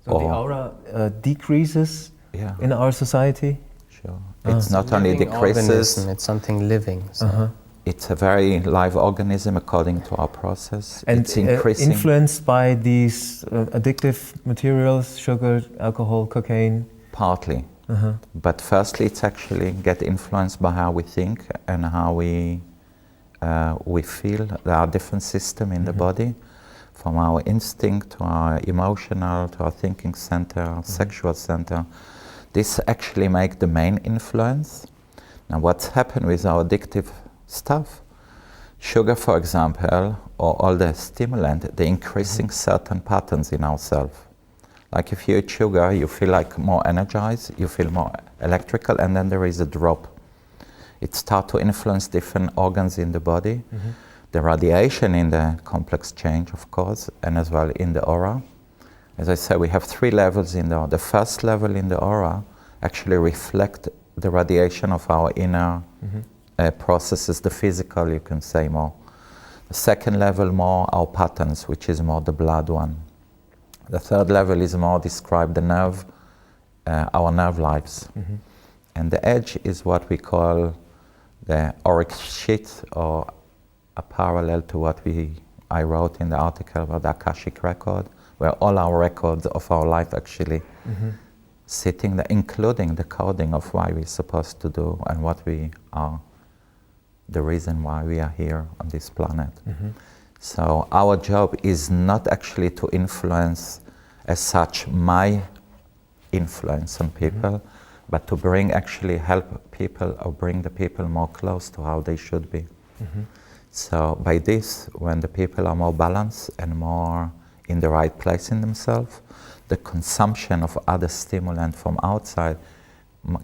the aura decreases in our society? Sure. It's not only decreases. Organism, it's something living. So. It's a very live organism according to our process. And it's increasing. Influenced by these addictive materials, sugar, alcohol, cocaine? Partly. But firstly, it's actually get influenced by how we think and how we feel. There are different systems in the body, from our instinct to our emotional, to our thinking center, sexual center. This actually makes the main influence. Now, what's happened with our addictive stuff? Sugar, for example, or all the stimulant, they're increasing certain patterns in ourselves. Like if you eat sugar, you feel like more energized, you feel more electrical, and then there is a drop. It starts to influence different organs in the body. The radiation in the complex change, of course, and as well in the aura. As I said, we have 3 levels in the aura. The first level in the aura actually reflects the radiation of our inner processes, the physical, you can say more. The second level more our patterns, which is more the blood one. The third level is more describe the nerve, our nerve lives. And the edge is what we call the auric sheet, or a parallel to what I wrote in the article about the Akashic record, where all our records of our life actually sitting there, including the coding of why we're supposed to do and what we are, the reason why we are here on this planet. So our job is not actually to influence as such my influence on people, but to bring actually help people or bring the people more close to how they should be. So by this, when the people are more balanced and more in the right place in themselves, the consumption of other stimulant from outside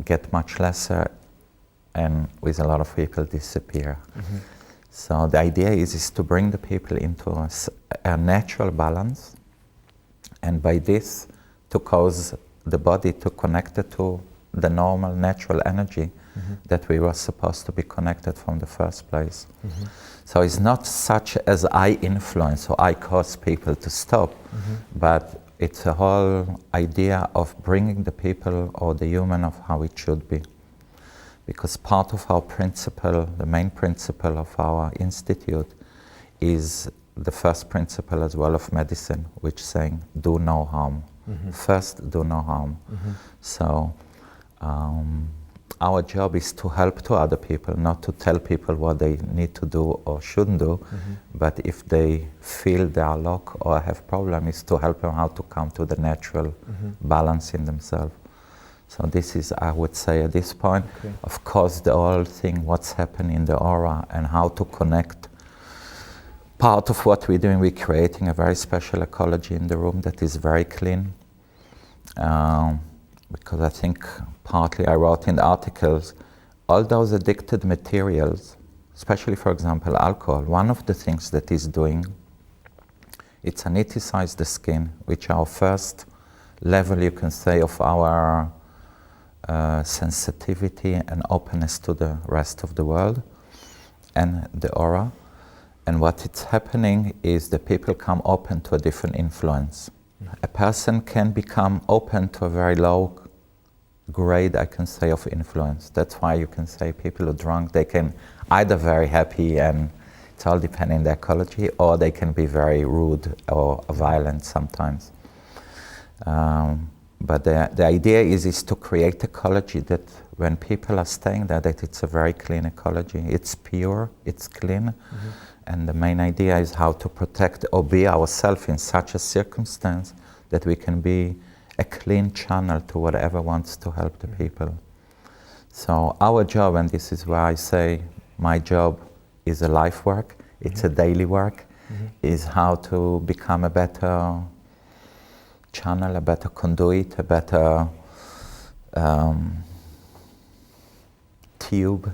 get much lesser, and with a lot of people disappear. So the idea is to bring the people into a natural balance, and by this to cause the body to connect it to the normal natural energy that we were supposed to be connected from the first place. So it's not such as I influence or I cause people to stop, but it's a whole idea of bringing the people or the human of how it should be. Because part of our principle, the main principle of our institute, is the first principle as well of medicine, which is saying, do no harm. First, do no harm. So our job is to help to other people, not to tell people what they need to do or shouldn't do, but if they feel they are locked or have problems, is to help them how to come to the natural balance in themselves. So this is, I would say at this point, of course, the whole thing, what's happening in the aura and how to connect. Part of what we're doing, we're creating a very special ecology in the room that is very clean. Because I think partly I wrote in the articles, all those addicted materials, especially for example alcohol, one of the things that is doing, it's anesthetizes the skin, which our first level, you can say, of our sensitivity and openness to the rest of the world and the aura. And what is happening is the people come open to a different influence. A person can become open to a very low grade, I can say, of influence. That's why you can say people who are drunk, they can either very happy, and it's all depending on the ecology, or they can be very rude or violent sometimes. But the idea is to create ecology that when people are staying there, that it's a very clean ecology. It's pure, it's clean, and the main idea is how to protect or be ourselves in such a circumstance that we can be a clean channel to whatever wants to help the people. So our job, and this is why I say my job is a life work, it's a daily work, is how to become a better channel, a better conduit, a better tube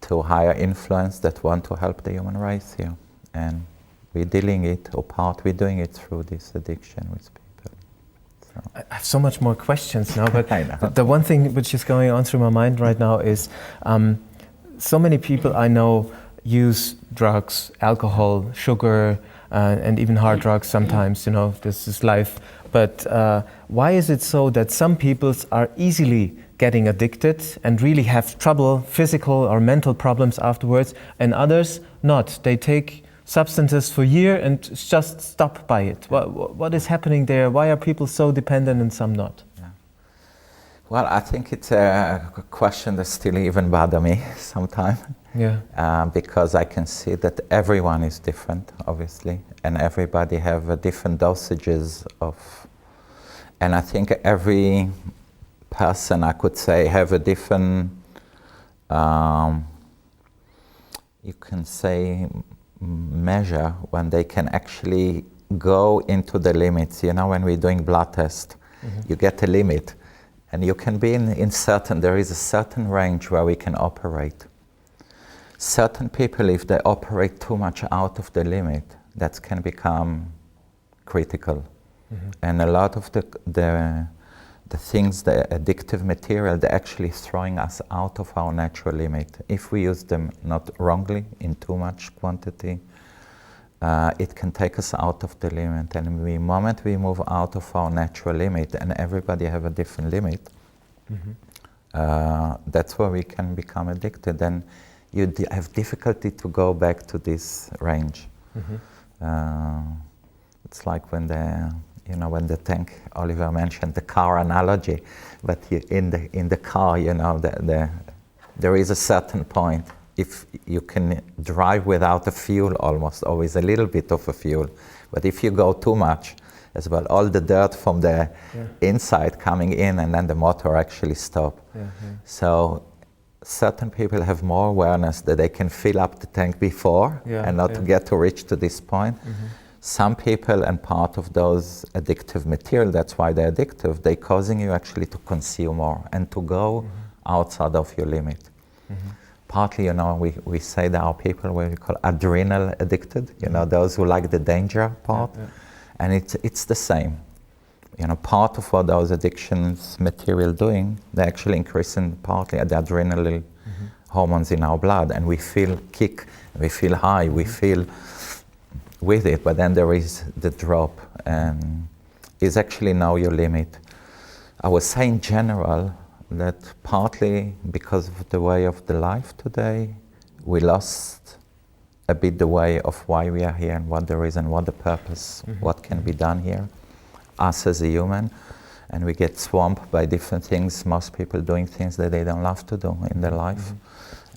to higher influence that want to help the human race here. And we're dealing it, or we're doing it through this addiction with people. So. I have so much more questions now, but the one thing which is going on through my mind right now is so many people I know use drugs, alcohol, sugar, and even hard drugs sometimes, you know, this is life. But why is it so that some people are easily getting addicted and really have trouble, physical or mental problems afterwards, and others not? They take substances for a year and just stop by it. What is happening there? Why are people so dependent and some not? Yeah. Well, I think it's a question that still even bothers me sometimes. Yeah. Because I can see that everyone is different, obviously, and everybody have different dosages of. And I think every person, I could say, have a different, you can say, measure when they can actually go into the limits. You know, when we're doing blood test, you get a limit, and you can be in certain, there is a certain range where we can operate. Certain people, if they operate too much out of the limit, that can become critical. And a lot of the things, the addictive material, they're actually throwing us out of our natural limit. If we use them not wrongly, in too much quantity, it can take us out of the limit. And the moment we move out of our natural limit, and everybody have a different limit, that's where we can become addicted. And you have difficulty to go back to this range. It's like when when the tank, Oliver mentioned the car analogy, but in the car, you know, there is a certain point. If you can drive without a fuel almost, always a little bit of a fuel, but if you go too much, as well, all the dirt from the inside coming in, and then the motor actually stop. So certain people have more awareness that they can fill up the tank before and not to get to reach to this point. Some people, and part of those addictive material, that's why they're addictive, they're causing you actually to consume more and to go outside of your limit. partly, we say there are people what we call adrenal addicted, those who like the danger part. And it's the same. Part of what those addictions material doing, they're actually increasing partly the adrenal hormones in our blood, and we feel kick, we feel high, we feel with it, but then there is the drop, and it's actually now your limit. I would say in general that partly because of the way of the life today, we lost a bit the way of why we are here and what the reason, what the purpose, what can be done here, us as a human, and we get swamped by different things, most people doing things that they don't love to do in their life,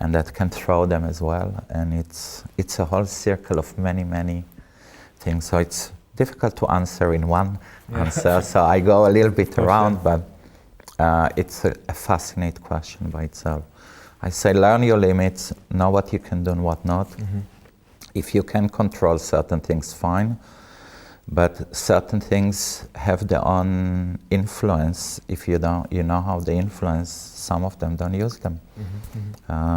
and that can throw them as well, and it's a whole circle of many, many things, so it's difficult to answer in one answer, so I go a little bit around, but it's a fascinating question by itself. I say learn your limits, know what you can do and what not. If you can control certain things, fine, but certain things have their own influence. If you know how they influence, some of them don't use them,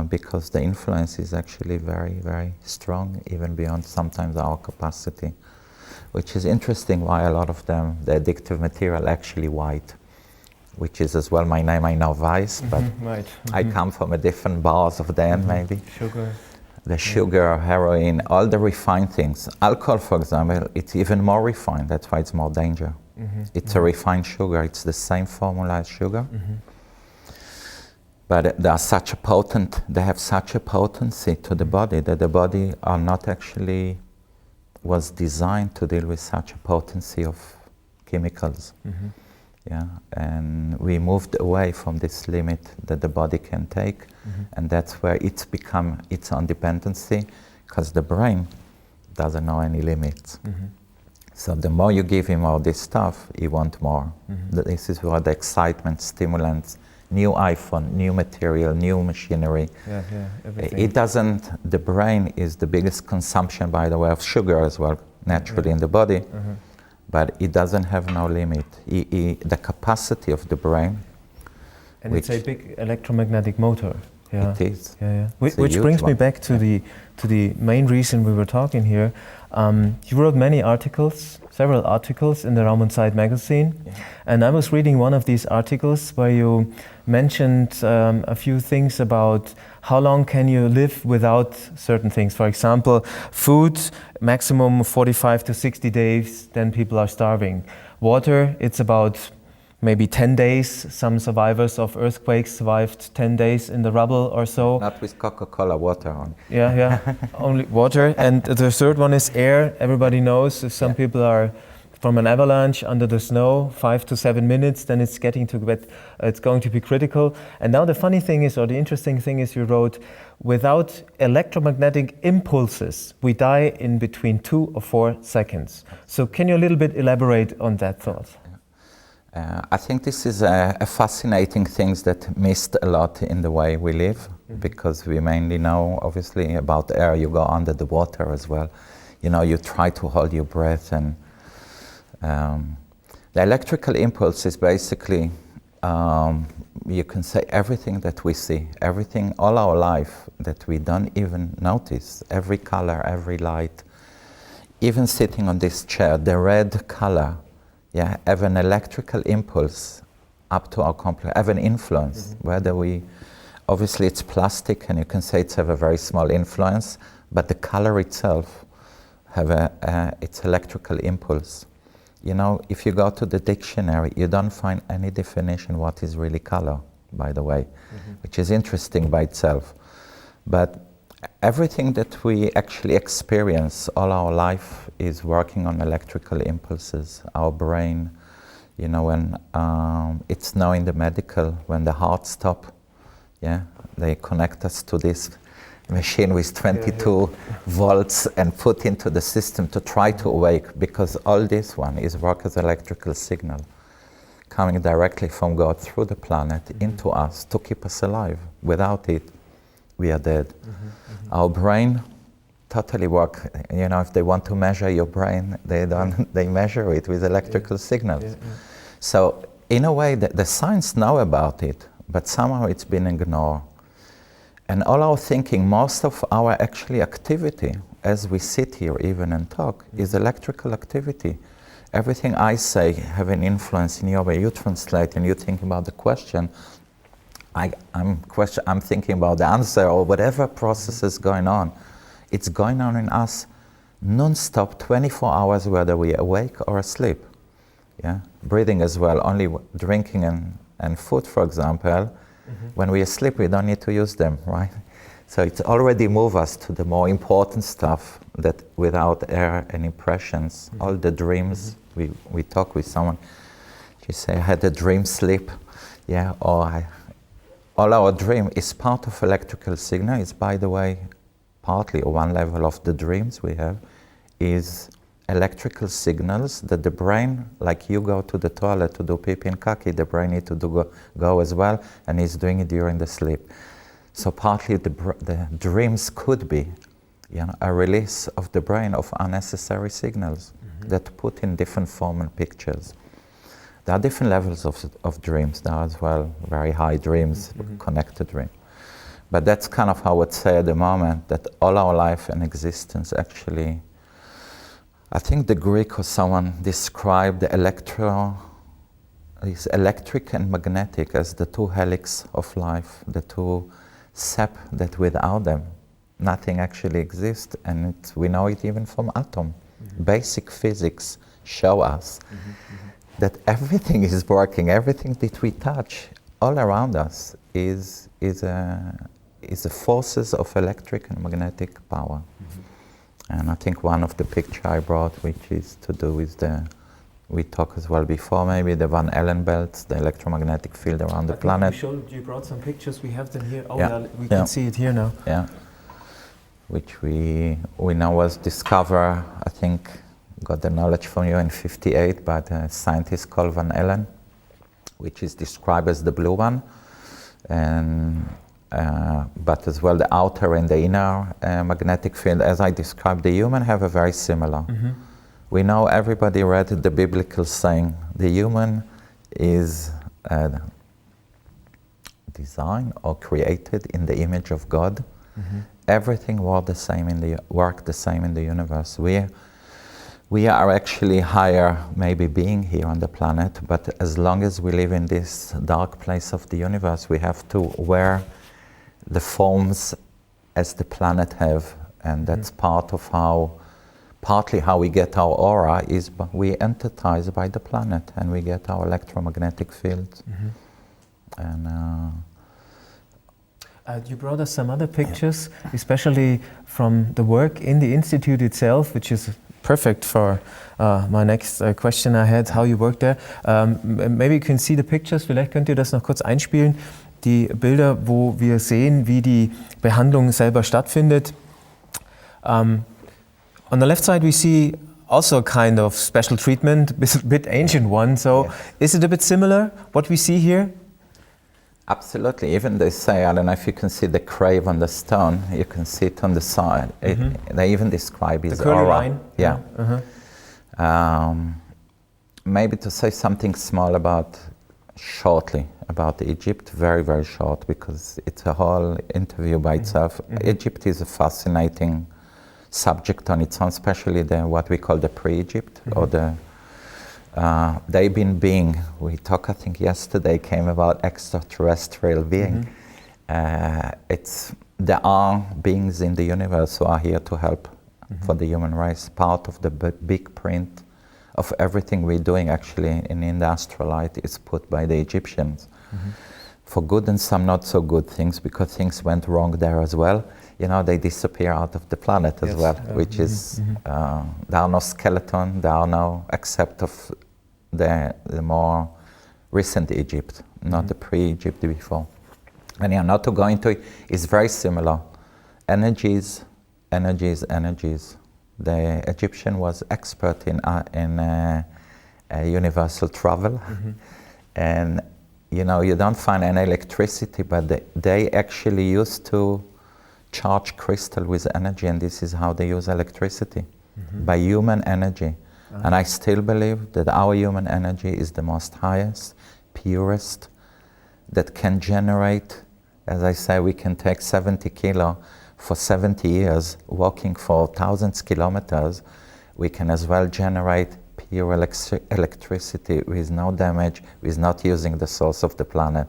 because the influence is actually very, very strong, even beyond sometimes our capacity, which is interesting why a lot of them, the addictive material, actually white, which is as well my name, I know Weiss, but I come from a different bars of them, maybe. Sugar. The sugar, heroin, all the refined things. Alcohol, for example, it's even more refined, that's why it's more danger. It's a refined sugar, it's the same formula as sugar. But they have such a potency to the body that the body are not actually was designed to deal with such a potency of chemicals. And we moved away from this limit that the body can take, and that's where it's become its own dependency, because the brain doesn't know any limits. So the more you give him all this stuff, he wants more. This is where the excitement, stimulants, new iPhone, new material, new machinery. It doesn't, the brain is the biggest consumption, by the way, of sugar as well, naturally in the body. But it doesn't have no limit. The capacity of the brain. And it's a big electromagnetic motor. It is. Which brings me back to the main reason we were talking here. You wrote many articles, several articles in the Raum&Zeit magazine. And I was reading one of these articles where you mentioned a few things about how long can you live without certain things. For example, food, maximum 45 to 60 days, then people are starving. Water, it's about maybe 10 days. Some survivors of earthquakes survived 10 days in the rubble or so. Not with Coca-Cola, water on. Only water. And the third one is air. Everybody knows if some people are from an avalanche under the snow, 5 to 7 minutes, then it's going to be critical. And now the funny thing is, or the interesting thing is, you wrote, without electromagnetic impulses, we die in between 2 or 4 seconds. So can you a little bit elaborate on that thought? I think this is a fascinating thing that missed a lot in the way we live, because we mainly know, obviously, about air. You go under the water as well. You try to hold your breath, and the electrical impulse is basically, you can say everything that we see, everything, all our life that we don't even notice, every color, every light, even sitting on this chair, the red color, have an electrical impulse up to our complex, have an influence, whether obviously it's plastic and you can say it's have a very small influence, but the color itself have its electrical impulse. If you go to the dictionary, you don't find any definition what is really color, by the way, which is interesting by itself. But everything that we actually experience all our life is working on electrical impulses. Our brain, when it's now in the medical, when the heart stops, they connect us to this machine with 22 volts and put into the system to try to awake, because all this one is work as electrical signal coming directly from God through the planet into us to keep us alive. Without it, we are dead. Our brain totally work, if they want to measure your brain, they measure it with electrical signals. So in a way, the science know about it, but somehow it's been ignored. And all our thinking, most of our actually activity, as we sit here even and talk, is electrical activity. Everything I say have an influence in your way. You translate and you think about the question. I'm thinking about the answer or whatever process is going on. It's going on in us non-stop, 24 hours, whether we're awake or asleep. Yeah, breathing as well. Only drinking and food, for example. When we are asleep, we don't need to use them, right? So it's already moved us to the more important stuff that without air and impressions, all the dreams. We talk with someone. She say, I had a dream sleep, yeah, or all our dream is part of electrical signal. It's, by the way, partly or one level of the dreams we have is electrical signals that the brain, like you go to the toilet to do pee and kaki, the brain need to go as well, and is doing it during the sleep. So partly the dreams could be, a release of the brain of unnecessary signals that put in different form and pictures. There are different levels of dreams. There are as well very high dreams, connected dreams. But that's kind of how I would say at the moment that all our life and existence actually, I think the Greek or someone described the electric and magnetic as the two helix of life, the two sep that without them nothing actually exists, and we know it even from atom. Basic physics show us that everything is working, everything that we touch all around us is the forces of electric and magnetic power. And I think one of the picture I brought, which is to do with we talked as well before, maybe the Van Allen belts, the electromagnetic field around the planet. You brought some pictures, we have them here. Oh, yeah. we can see it here now. Yeah, which we now was discovered, I think, got the knowledge from you in 1958 by a scientist called Van Allen, which is described as the blue one, and but as well the outer and the inner magnetic field, as I described, the human have a very similar. We know everybody read the biblical saying, the human is designed or created in the image of God. Everything worked the same in the universe. We are actually higher maybe being here on the planet, but as long as we live in this dark place of the universe, we have to wear the forms as the planet have, and that's part of partly how we get our aura is we entitled by the planet, and we get our electromagnetic field. And you brought us some other pictures, especially from the work in the institute itself, which is perfect for my next question I had, how you work there. Maybe you can see the pictures, vielleicht könnt ihr das noch kurz einspielen. Die Bilder, wo wir sehen, wie die Behandlung selber stattfindet. On the left side we see also a kind of special treatment, a bit ancient one. So is it a bit similar, what we see here? Absolutely. Even they say, I don't know if you can see the crave on the stone, you can see it on the side. They even describe his aura. Line. Yeah. Maybe to say something small shortly about Egypt, very, very short, because it's a whole interview by itself. Egypt is a fascinating subject on its own, especially what we call the pre-Egypt, or the they've been being, we talked I think yesterday came about extraterrestrial being. There are beings in the universe who are here to help for the human race. Part of the big print of everything we're doing actually in the astral light is put by the Egyptians. For good and some not so good things, because things went wrong there as well. They disappear out of the planet as well, which is, there are no skeleton, there are no, except of the more recent Egypt, not the pre-Egypt before. And not to go into it, it's very similar. Energies. The Egyptian was expert in universal travel. And you don't find any electricity, but they actually used to charge crystal with energy, and this is how they use electricity, by human energy. And I still believe that our human energy is the most highest, purest, that can generate As I say, we can take 70 kilo for 70 years, walking for thousands of kilometers. We can as well generate pure electricity with no damage, with not using the source of the planet.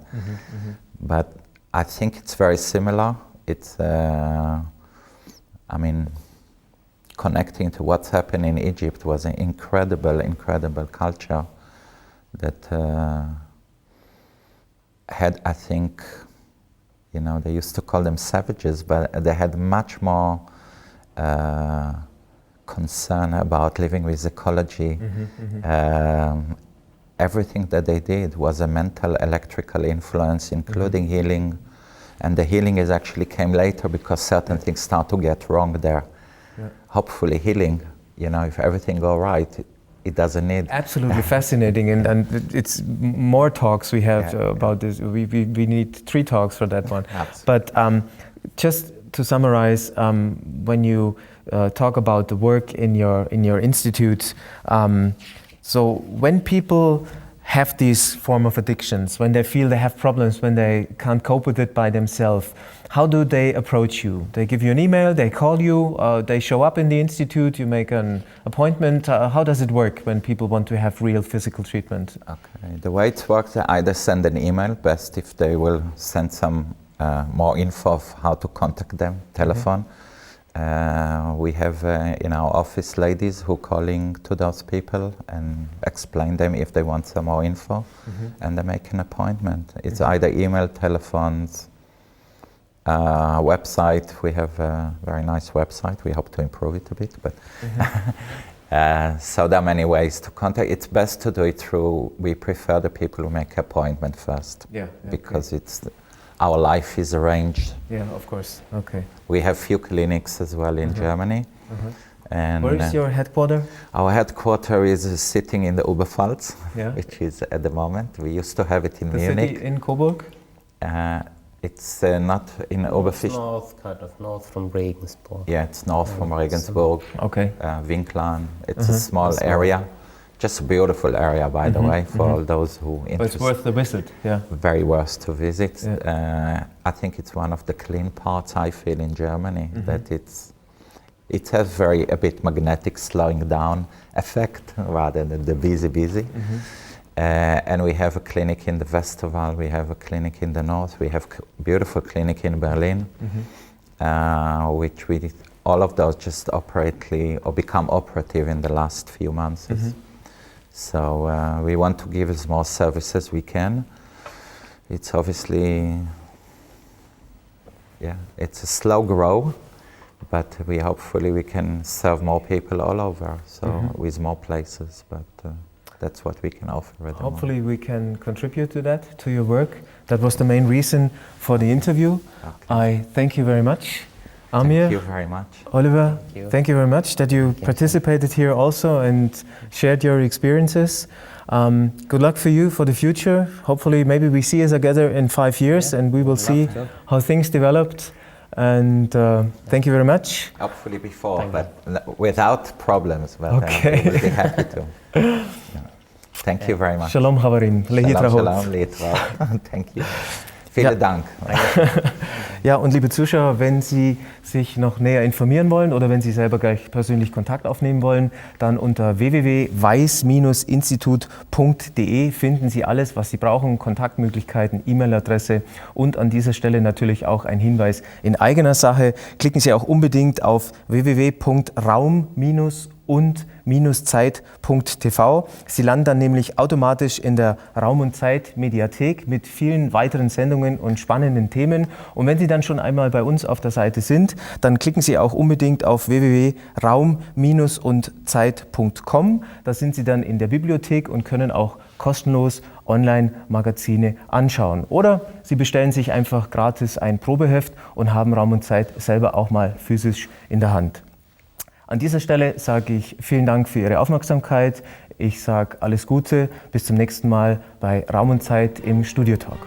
But I think it's very similar. It's, connecting to what's happening in Egypt was an incredible culture that had, I think, they used to call them savages, but they had much more concern about living with ecology. Everything that they did was a mental, electrical influence, including healing. And the healing actually came later because certain things start to get wrong there. Yeah. Hopefully healing, if everything goes right, it doesn't need. Absolutely fascinating, and it's more talks we have about this. We need 3 talks for that one. But just to summarize, when you talk about the work in your institute, so when people have these form of addictions, when they feel they have problems, when they can't cope with it by themselves, how do they approach you? They give you an email, they call you, they show up in the institute, you make an appointment. How does it work when people want to have real physical treatment? Okay, the way it works, I either send an email, best if they will send some more info of how to contact them, telephone. We have in our office ladies who calling to those people and explain them if they want some more info, and they make an appointment. It's either email, telephones, website. We have a very nice website. We hope to improve it a bit, but so there are many ways to contact. It's best to do it through. We prefer the people who make appointment first, because it's. Our life is arranged. Yeah, of course. Okay. We have few clinics as well in Germany. And where is your headquarters? Our headquarters is sitting in the Oberpfalz, which is at the moment. We used to have it in Munich. City in Coburg? It's not in Oberfisch. North from Regensburg. Yeah, it's north from Regensburg. Okay. Winklan. It's a small area. Just a beautiful area, by the way, for all those who interested. But it's worth the visit, Very worth to visit. I think it's one of the clean parts I feel in Germany, that it has a bit magnetic slowing down effect rather than the busy. And we have a clinic in the Westerwald, we have a clinic in the north, we have a beautiful clinic in Berlin, which all of those just become operative in the last few months. So we want to give as more services as we can. It's obviously, it's a slow grow, but hopefully we can serve more people all over, with more places, but that's what we can offer at the moment. Hopefully we can contribute to that, to your work. That was the main reason for the interview. Okay. I thank you very much. Amir, thank you very much. Oliver, thank you very much that you participated here also and shared your experiences. Good luck for you for the future. Hopefully, maybe we see us together in 5 years and we will see how things developed. And thank you very much. Hopefully before, but without problems. But we will be happy to. Thank you very much. Shalom, Havarim. Shalom, Thank you. Vielen Dank. Ja, und liebe Zuschauer, wenn Sie sich noch näher informieren wollen oder wenn Sie selber gleich persönlich Kontakt aufnehmen wollen, dann unter www.weiss-institut.de finden Sie alles, was Sie brauchen, Kontaktmöglichkeiten, E-Mail-Adresse und an dieser Stelle natürlich auch ein Hinweis in eigener Sache. Klicken Sie auch unbedingt auf www.raum&zeit.tv. Sie landen dann nämlich automatisch in der Raum und Zeit Mediathek mit vielen weiteren Sendungen und spannenden Themen. Und wenn Sie dann schon einmal bei uns auf der Seite sind, dann klicken Sie auch unbedingt auf www.raum-und-zeit.com. Da sind Sie dann in der Bibliothek und können auch kostenlos Online-Magazine anschauen. Oder Sie bestellen sich einfach gratis ein Probeheft und haben Raum und Zeit selber auch mal physisch in der Hand. An dieser Stelle sage ich vielen Dank für Ihre Aufmerksamkeit. Ich sage alles Gute, bis zum nächsten Mal bei Raum und Zeit im Studiotalk.